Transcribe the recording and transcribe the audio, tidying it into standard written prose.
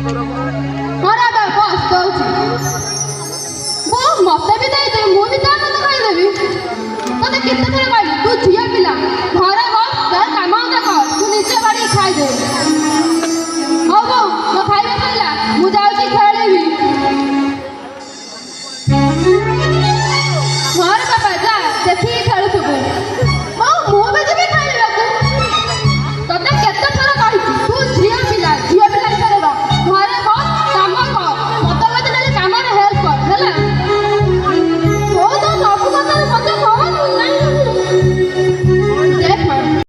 ହଁ ରେ ବସ୍ ଦଉଛି ବୋଉ ମତେ ବି ଦେଇଦେ ମୁଁ ବି ତା ସହିତ ଖାଇଦେବି ତତେ କେତେ ଥର